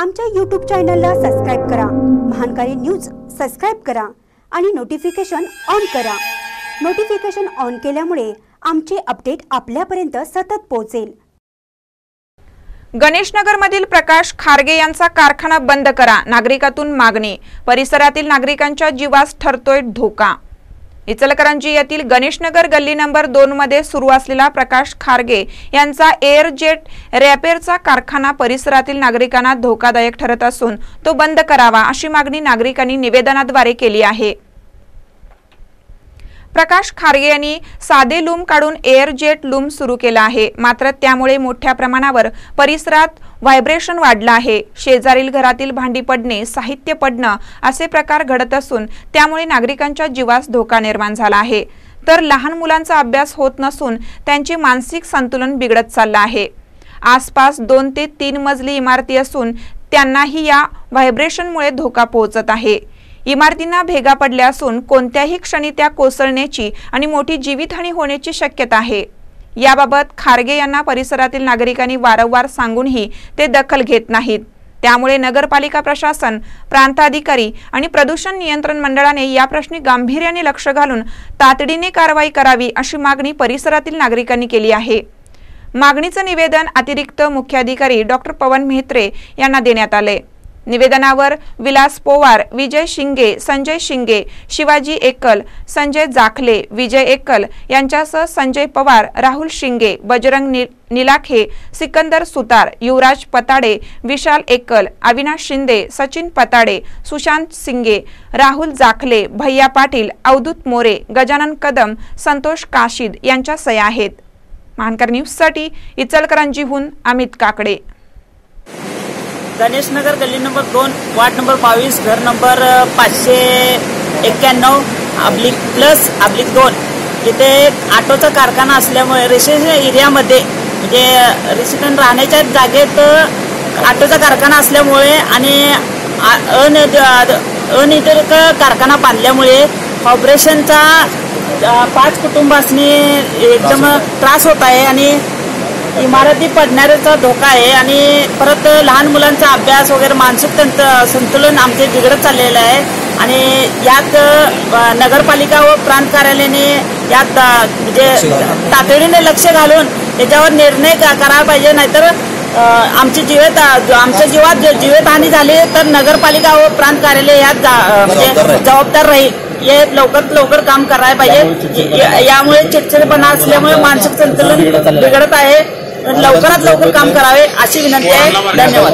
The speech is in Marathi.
आमच्या YouTube चॅनलला सबस्क्राइब करा, महानकारी न्यूज सबस्क्राइब करा आणि नोटिफिकेशन ऑन करा। नोटिफिकेशन ऑन केल्यामुळे आमचे अपडेट आपल्यापर्यंत सतत पोहोचेल। गणेशनगरमधील प्रकाश खारगे यांचा कारखाना बंद करा, नागरिकातून मागणी। परिसरातील नागरिकांच्या जीवास ठरतोय धोका। इचलकरंजी येथील गणेशनगर गल्ली नंबर 2 मध्ये सुरू असलेला प्रकाश खारगे यांचा एअरजेट रॅपेरचा कारखाना परिसरातील नागरिकांना धोकादायक ठरत असून तो बंद करावा अशी मागणी नागरिकांनी निवेदनाद्वारे केली आहे। प्रकाश खारगे यांनी साधे लूम काढून एअरजेट लूम सुरू केला आहे, मात्र त्यामुळे मोठ्या प्रमाणावर परिसरात व्हायब्रेशन वाढला आहे। शेजारील घरातील भांडी पडणे, साहित्य पडणं असे प्रकार घडत असून त्यामुळे नागरिकांच्या जीवास धोका निर्माण झाला आहे। तर लहान मुलांचा अभ्यास होत नसून त्यांचे मानसिक संतुलन बिघडत चालले आहे। आसपास 2 ते 3 मजली इमारती असून त्यांनाही या व्हायब्रेशनमुळे धोका पोहोचत आहे। इमारतींना भेगा पडल्या असून कोणत्याही क्षणी त्या कोसळण्याची आणि मोठी जीवितहानी होण्याची शक्यता आहे। याबाबत खारगे यांना परिसरातील नागरिकांनी वारंवार सांगूनही ते दखल घेत नाहीत। त्यामुळे नगरपालिका प्रशासन, प्रांताधिकारी आणि प्रदूषण नियंत्रण मंडळाने या प्रश्नी गांभीर्याने लक्ष घालून तातडीने कारवाई करावी अशी मागणी परिसरातील नागरिकांनी केली आहे। मागणीचे निवेदन अतिरिक्त मुख्याधिकारी डॉक्टर पवन मेहत्रे यांना देण्यात आले। निवेदनावर विलास पोवार, विजय शिंगे, संजय शिंगे, शिवाजी एकल, संजय जाखले, विजय एकल यांच्यासह संजय पवार, राहुल शिंगे, बजरंग निलाखे, सिकंदर सुतार, युवराज पताडे, विशाल एकल, अविनाश शिंदे, सचिन पताडे, सुशांत सिंगे, राहुल जाखले, भैया पाटील, अवधूत मोरे, गजानन कदम, संतोष काशीद यांच्या सह्या आहेत। महानकर न्यूजसाठी इचलकरंजीहून अमित काकडे। गणेशनगर गल्ली नंबर 2, वार्ड नंबर 22, घर नंबर 591/+/2 इथे ऑटोचा कारखाना असल्यामुळे रेसिडेन्शियल एरियामध्ये म्हणजे रेसिडेंट राहण्याच्या जागेत ऑटोचा कारखाना असल्यामुळे आणि अनियंत्रित कारखाना बांधल्यामुळे ऑपरेशनचा 5 कुटुंबांनी एकदम त्रास होत आहे आणि इमारती पडण्याचा धोका आहे आणि परत लहान मुलांचा अभ्यास वगैरे मानसिक संतुलन आमचे बिघडत चाललेलं आहे। आणि यात नगरपालिका व प्रांत कार्यालयाने यात म्हणजे तातडीने लक्ष घालून याच्यावर निर्णय करायला पाहिजे, नाहीतर आमच्या जीवात जीवितहानी झाली तर नगरपालिका व प्रांत कार्यालय यात जबाबदार राहील। हे लवकरात लवकर काम करायला पाहिजे। यामुळे चिडचिडपणा असल्यामुळे मानसिक संतुलन बिघडत आहे। लवकरात लवकर काम करावे अशी विनंती आहे। धन्यवाद।